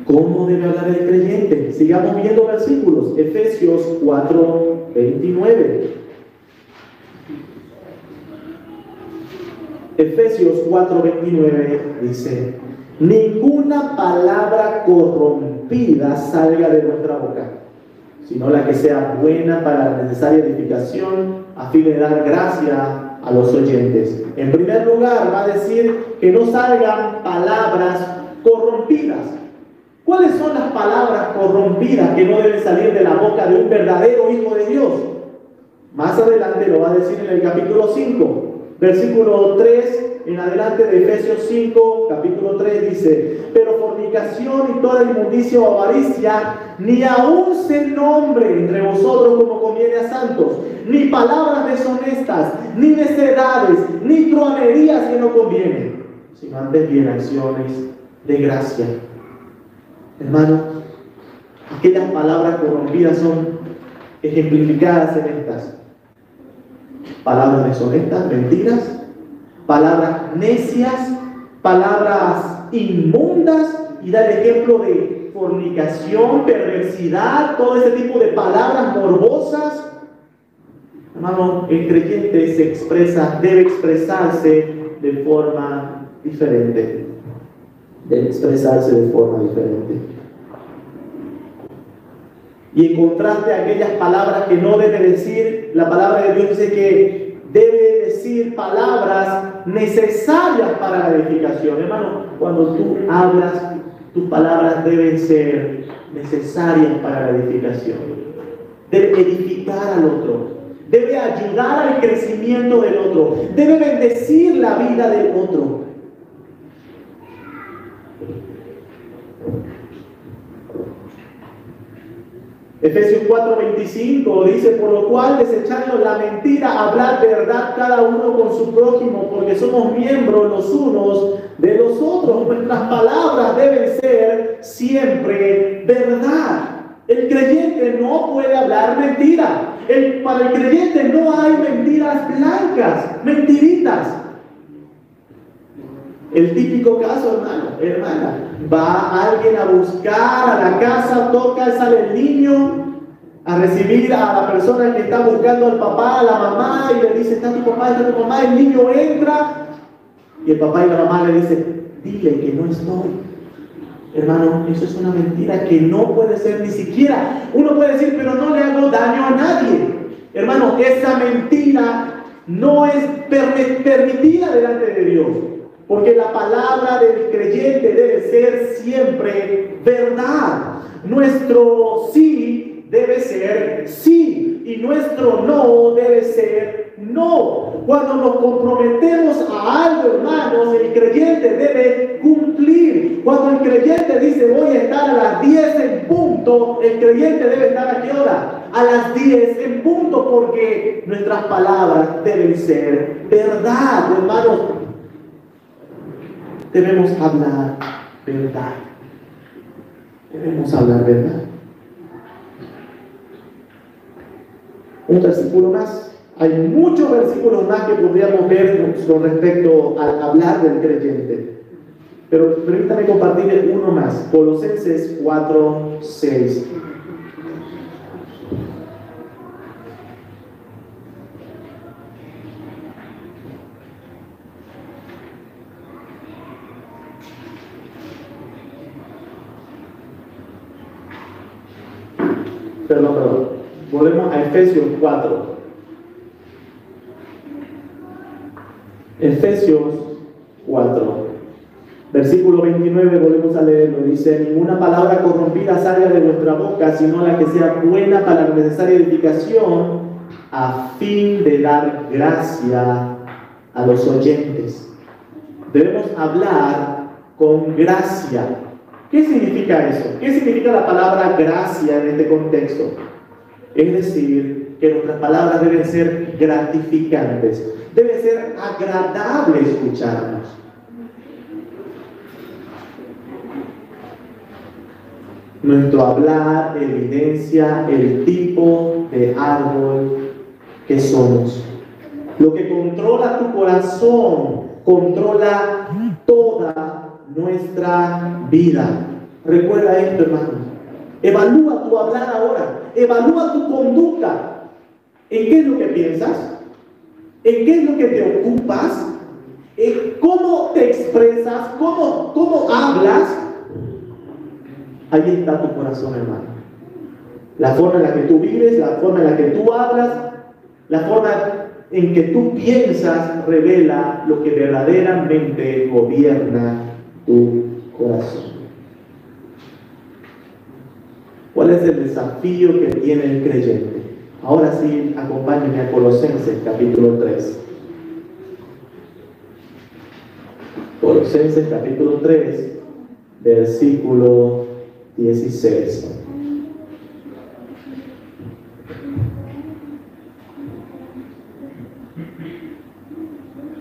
¿Cómo debe hablar el creyente? Sigamos viendo versículos. Efesios 4:29. Efesios 4:29 dice: ninguna palabra corrompida salga de nuestra boca, sino la que sea buena para la necesaria edificación, a fin de dar gracia a los oyentes. En primer lugar, va a decir que no salgan palabras corrompidas. ¿Cuáles son las palabras corrompidas que no deben salir de la boca de un verdadero hijo de Dios? Más adelante lo va a decir en el capítulo 5, versículo 3 en adelante de Efesios 5, capítulo 3 dice: pero fornicación y toda inmundicia o avaricia, ni aun se nombre entre vosotros como conviene a santos, ni palabras deshonestas, ni necedades, ni truanerías que no convienen, sino antes bien acciones de gracia. Hermano, aquellas palabras corrompidas son ejemplificadas en estas: palabras deshonestas, mentiras, palabras necias, palabras inmundas, y da el ejemplo de fornicación, perversidad, todo ese tipo de palabras morbosas. Hermano, el creyente se expresa, debe expresarse de forma diferente. Debe expresarse de forma diferente. Y en contraste a aquellas palabras que no debe decir, la palabra de Dios dice que debe decir palabras necesarias para la edificación. Hermano, cuando tú hablas, tus palabras deben ser necesarias para la edificación. Debe edificar al otro, debe ayudar al crecimiento del otro, debe bendecir la vida del otro. Efesios 4:25 dice: por lo cual, desechando la mentira, hablad verdad cada uno con su prójimo, porque somos miembros los unos de los otros. Nuestras palabras deben ser siempre verdad. El creyente no puede hablar mentira. Para el creyente no hay mentiras blancas, mentiritas. El típico caso, hermana, va alguien a buscar a la casa, toca, sale el niño a recibir a la persona que está buscando al papá, a la mamá, y le dice: está tu papá, está tu mamá. El niño entra y el papá y la mamá le dicen: dile que no estoy. Hermano, eso es una mentira que no puede ser ni siquiera. Uno puede decir: pero no le hago daño a nadie. Hermano, esa mentira no es permitida delante de Dios. Porque la palabra del creyente debe ser siempre verdad. Nuestro sí debe ser sí, y nuestro no debe ser no. Cuando nos comprometemos a algo, hermanos, el creyente debe cumplir. Cuando el creyente dice: voy a estar a las 10 en punto, el creyente debe estar ¿a qué hora? A las 10 en punto, porque nuestras palabras deben ser verdad, hermanos. Debemos hablar verdad. Debemos hablar verdad. Un versículo más. Hay muchos versículos más que podríamos ver con respecto al hablar del creyente. Pero permítame compartir uno más. Colosenses 4:6. Perdón. Volvemos a Efesios 4. Efesios 4. Versículo 29, volvemos a leerlo. Dice: ninguna palabra corrompida salga de vuestra boca, sino la que sea buena para la necesaria edificación, a fin de dar gracia a los oyentes. Debemos hablar con gracia. ¿Qué significa eso? ¿Qué significa la palabra gracia en este contexto? Es decir, que nuestras palabras deben ser gratificantes, debe ser agradable escucharnos. Nuestro hablar evidencia el tipo de árbol que somos. Lo que controla tu corazón controla toda nuestra vida. Recuerda esto, hermano. Evalúa tu hablar ahora. Evalúa tu conducta. ¿En qué es lo que piensas? ¿En qué es lo que te ocupas? ¿En cómo te expresas? ¿Cómo hablas? Ahí está tu corazón, hermano. La forma en la que tú vives, la forma en la que tú hablas, la forma en que tú piensas revela lo que verdaderamente gobierna tu corazón. ¿Cuál es el desafío que tiene el creyente? Ahora sí, acompáñenme a Colosenses capítulo 3. Colosenses capítulo 3, versículo 16.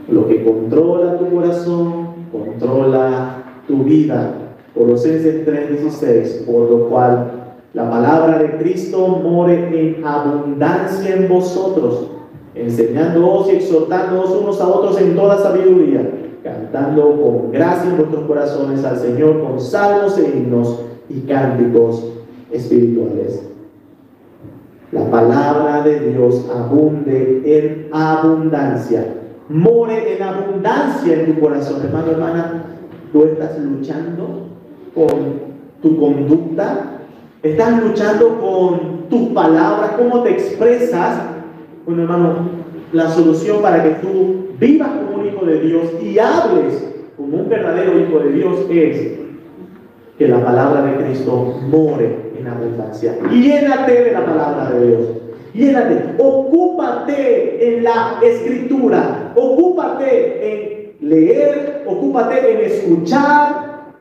Lo que controla tu corazón, controla tu vida. Colosenses 3:16, por lo cual la palabra de Cristo more en abundancia en vosotros, enseñándoos y exhortándoos unos a otros en toda sabiduría, cantando con gracia en vuestros corazones al Señor con salmos e himnos y cánticos espirituales. La palabra de Dios abunde en abundancia, more en abundancia en tu corazón. Hermano, hermana, tú estás luchando con tu conducta, estás luchando con tus palabras, cómo te expresas. Bueno, hermano, la solución para que tú vivas como un hijo de Dios y hables como un verdadero hijo de Dios es que la palabra de Cristo more en abundancia. Llénate de la palabra de Dios. Llénate. Ocúpate en la escritura. Ocúpate en leer. Ocúpate en escuchar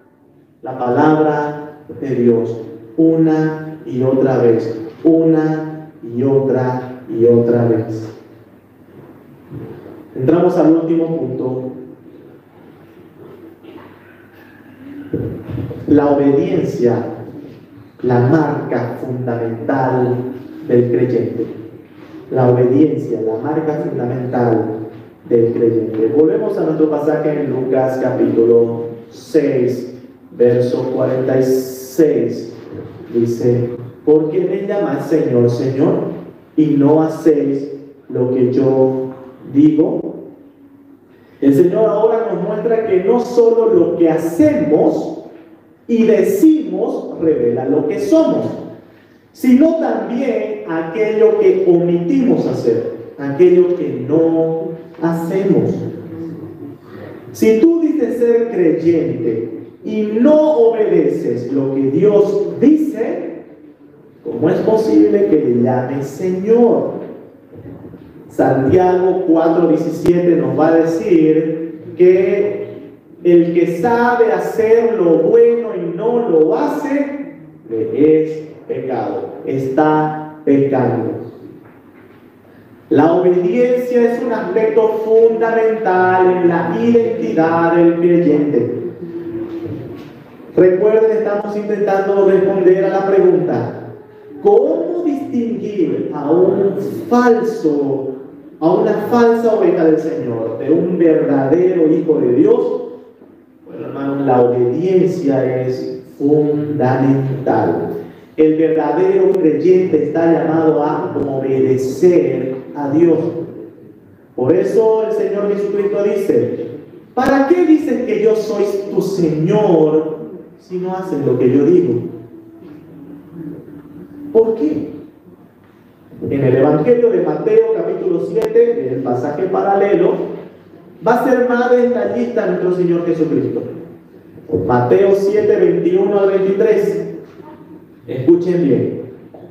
la palabra de Dios una y otra vez. Una y otra vez. Entramos al último punto. La obediencia, la marca fundamental del creyente. La obediencia, la marca fundamental del creyente. Volvemos a nuestro pasaje en Lucas capítulo 6, verso 46. Dice: ¿por qué me llamáis Señor, Señor, y no hacéis lo que yo digo? El Señor ahora nos muestra que no solo lo que hacemos y decimos revela lo que somos, sino también aquello que omitimos hacer, aquello que no hacemos. Si tú dices ser creyente y no obedeces lo que Dios dice, ¿cómo es posible que le llames Señor? Santiago 4:17 nos va a decir que el que sabe hacer lo bueno y no lo hace, le es pecado, está pecando. La obediencia es un aspecto fundamental en la identidad del creyente. Recuerden, estamos intentando responder a la pregunta: ¿cómo distinguir a una falsa oveja del Señor de un verdadero hijo de Dios? Bueno, hermano, la obediencia es fundamental. El verdadero creyente está llamado a obedecer a Dios. Por eso el Señor Jesucristo dice: ¿para qué dices que yo soy tu Señor si no hacen lo que yo digo? ¿Por qué? En el Evangelio de Mateo capítulo 7, el pasaje paralelo, va a ser más detallista nuestro Señor Jesucristo. Mateo 7, 21 al 23. Escuchen bien: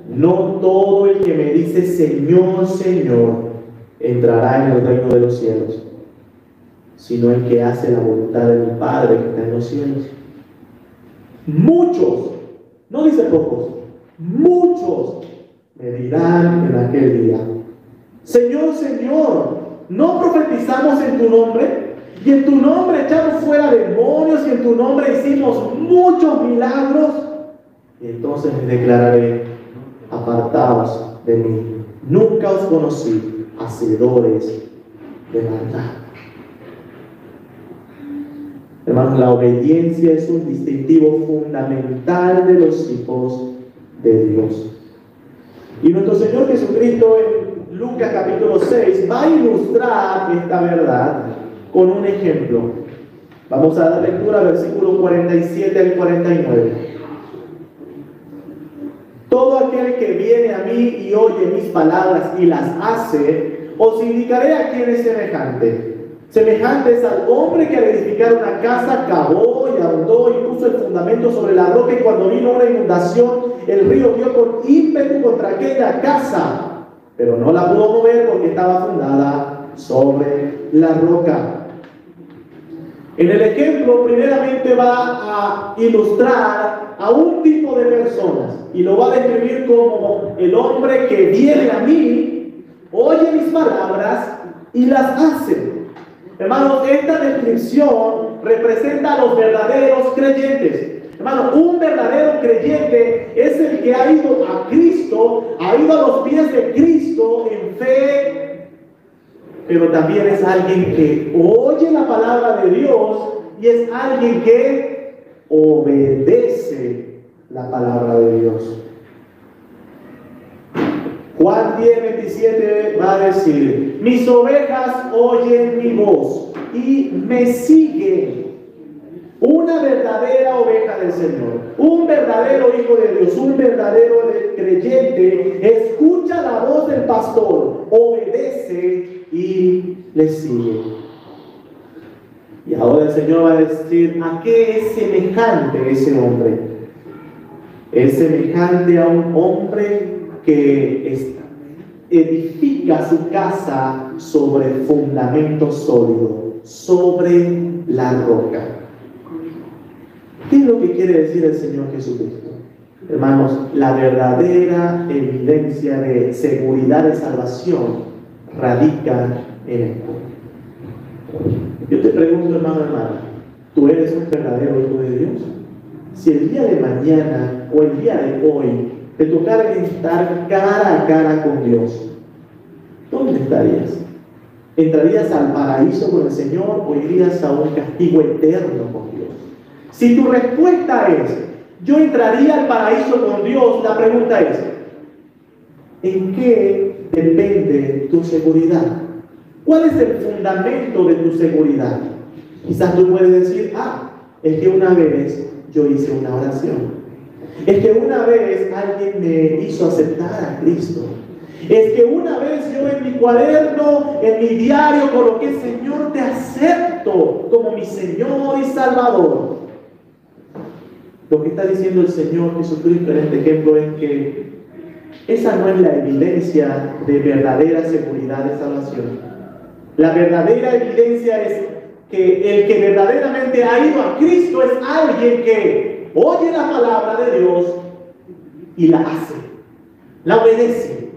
no todo el que me dice Señor, Señor, entrará en el reino de los cielos, sino el que hace la voluntad de mi Padre que está en los cielos. Muchos, no dice pocos, muchos Me dirán en aquel día: Señor, Señor, ¿no profetizamos en tu nombre? Y en tu nombre echamos fuera demonios, y en tu nombre hicimos muchos milagros. Y entonces les declararé: apartaos de mí, nunca os conocí, hacedores de maldad. Hermanos, la obediencia es un distintivo fundamental de los hijos de Dios. Y nuestro Señor Jesucristo en Lucas capítulo 6 va a ilustrar esta verdad con un ejemplo. Vamos a dar lectura al versículo 47 al 49. Todo aquel que viene a mí y oye mis palabras y las hace, os indicaré a quién es semejante. Semejante es al hombre que al edificar una casa cavó y ahondó y puso el fundamento sobre la roca, y cuando vino una inundación, el río dio con ímpetu contra aquella casa, pero no la pudo mover porque estaba fundada sobre la roca. En el ejemplo, primeramente va a ilustrar a un tipo de personas y lo va a describir como el hombre que viene a mí, oye mis palabras y las hace. Hermanos, esta descripción representa a los verdaderos creyentes. Hermanos, un verdadero creyente es el que ha ido a Cristo, ha ido a los pies de Cristo en fe, pero también es alguien que oye la palabra de Dios y es alguien que obedece la palabra de Dios. Juan 10:27 va a decir: mis ovejas oyen mi voz y me siguen. Una verdadera oveja del Señor, un verdadero hijo de Dios, un verdadero creyente, escucha la voz del pastor, obedece y le sigue. Y ahora el Señor va a decir: ¿a qué es semejante ese hombre? Es semejante a un hombre que edifica su casa sobre fundamento sólido, sobre la roca. ¿Qué es lo que quiere decir el Señor Jesucristo? Hermanos, la verdadera evidencia de seguridad de salvación radica en esto. Yo te pregunto, hermana, ¿tú eres un verdadero hijo de Dios? Si el día de mañana o el día de hoy te tocara estar cara a cara con Dios, ¿dónde estarías? ¿Entrarías al paraíso con el Señor o irías a un castigo eterno con Dios? Si tu respuesta es: yo entraría al paraíso con Dios, la pregunta es: ¿en qué depende tu seguridad? ¿Cuál es el fundamento de tu seguridad? Quizás tú puedes decir: es que una vez yo hice una oración. Es que una vez alguien me hizo aceptar a Cristo. Es que una vez yo en mi cuaderno, en mi diario, coloqué: Señor, te acepto como mi Señor y Salvador. Lo que está diciendo el Señor Jesucristo en este ejemplo es que esa no es la evidencia de verdadera seguridad de salvación. La verdadera evidencia es que el que verdaderamente ha ido a Cristo es alguien que oye la palabra de Dios y la hace, la obedece.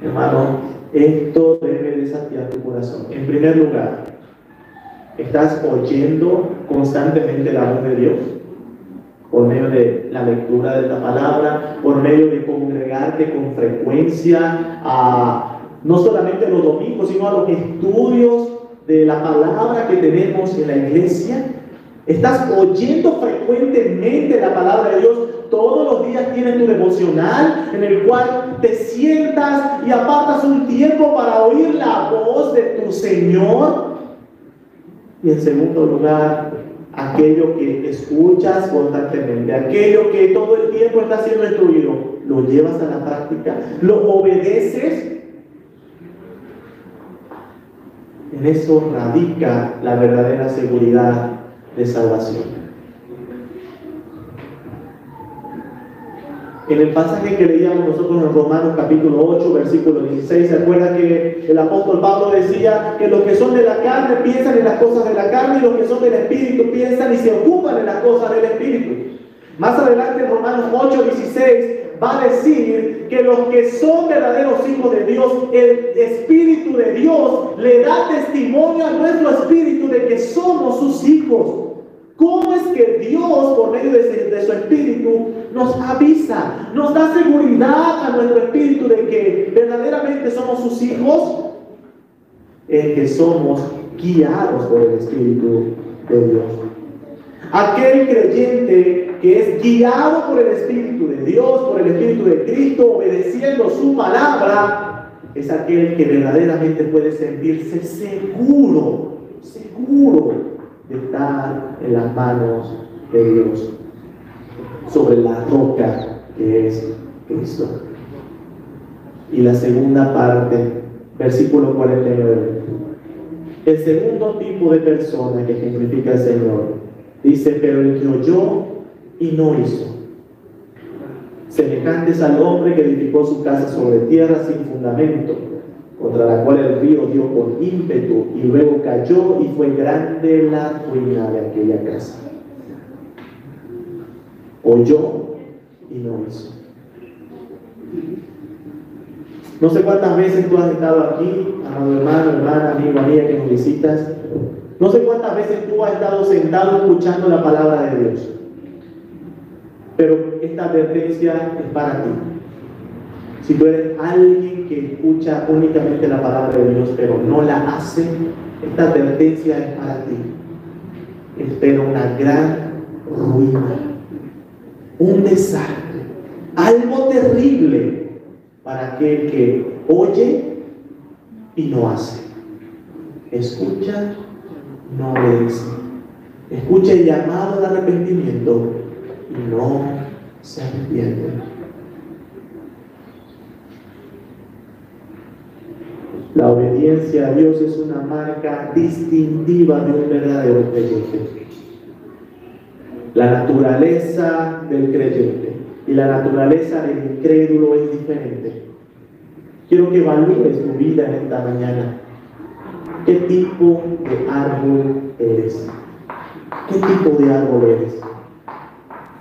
Hermano, esto debe desafiar tu corazón. En primer lugar, ¿estás oyendo constantemente la voz de Dios? Por medio de la lectura de la palabra, por medio de congregarte con frecuencia, no solamente los domingos, sino a los estudios de la palabra que tenemos en la iglesia. ¿Estás oyendo frecuentemente la palabra de Dios? Todos los días tienes tu devocional en el cual te sientas y apartas un tiempo para oír la voz de tu Señor. Y en segundo lugar, aquello que escuchas constantemente, aquello que todo el tiempo está siendo instruido, ¿lo llevas a la práctica? ¿Lo obedeces? En eso radica la verdadera seguridad de salvación. En el pasaje que leíamos nosotros en Romanos capítulo 8, versículo 16, ¿se acuerda que el apóstol Pablo decía que los que son de la carne piensan en las cosas de la carne y los que son del Espíritu piensan y se ocupan en las cosas del Espíritu? Más adelante en Romanos 8:16 va a decir que los que son verdaderos hijos de Dios, el Espíritu de Dios le da testimonio a nuestro espíritu de que somos sus hijos. ¿Cómo es que Dios, por medio de su Espíritu, nos avisa, nos da seguridad a nuestro espíritu de que verdaderamente somos sus hijos? Es que somos guiados por el Espíritu de Dios. Aquel creyente que es guiado por el Espíritu de Dios, por el Espíritu de Cristo, obedeciendo su palabra, es aquel que verdaderamente puede sentirse seguro de estar en las manos de Dios, sobre la roca que es Cristo. Y la segunda parte, versículo 49. El segundo tipo de persona que ejemplifica el Señor, dice: pero el que oyó y no hizo, semejantes al hombre que edificó su casa sobre tierra sin fundamento, contra la cual el río dio con ímpetu y luego cayó, y fue grande la ruina de aquella casa. Oyó y no hizo. No sé cuántas veces tú has estado aquí, amado hermano, hermana, amigo, amiga que nos visitas. No sé cuántas veces tú has estado sentado escuchando la palabra de Dios. Pero esta advertencia es para ti. Si tú eres alguien que escucha únicamente la palabra de Dios, pero no la hace, esta advertencia es para ti. Espera una gran ruina, un desastre, algo terrible para aquel que oye y no hace. Escucha, no obedece. Escucha el llamado al arrepentimiento y no se arrepiente. La obediencia a Dios es una marca distintiva de un verdadero creyente. La naturaleza del creyente y la naturaleza del incrédulo es diferente. Quiero que evalúes tu vida en esta mañana. ¿Qué tipo de árbol eres? ¿Qué tipo de árbol eres?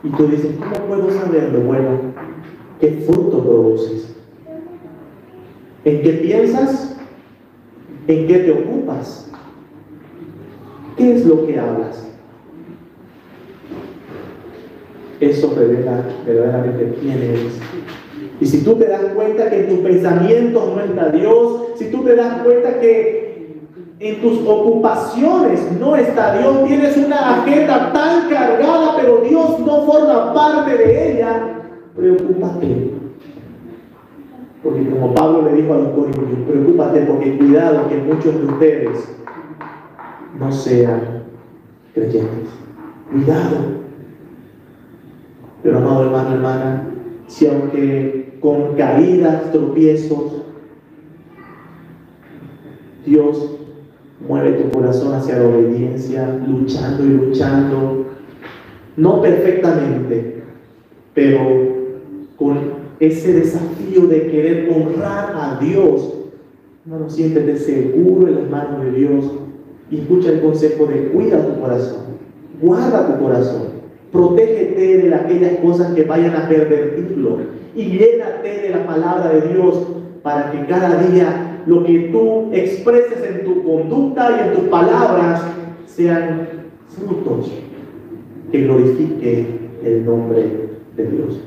Y tú dices: ¿cómo puedo saberlo? Bueno, ¿qué fruto produces? ¿En qué piensas? ¿En qué te ocupas? ¿Qué es lo que hablas? Eso revela verdaderamente quién eres. Y si tú te das cuenta que en tus pensamientos no está Dios, si tú te das cuenta que en tus ocupaciones no está Dios, tienes una agenda tan cargada, pero Dios no forma parte de ella, preocúpate. Porque como Pablo le dijo a los corintios, preocúpate, porque cuidado que muchos de ustedes no sean creyentes. Cuidado. Pero amado hermano, hermana, si aunque con caídas, tropiezos, Dios mueve tu corazón hacia la obediencia, luchando y luchando, no perfectamente, pero con ese desafío de querer honrar a Dios, no siéntete seguro en las manos de Dios y escucha el consejo de cuida tu corazón, guarda tu corazón, protégete de aquellas cosas que vayan a pervertirlo y llénate de la palabra de Dios para que cada día lo que tú expreses en tu conducta y en tus palabras sean frutos que glorifiquen el nombre de Dios.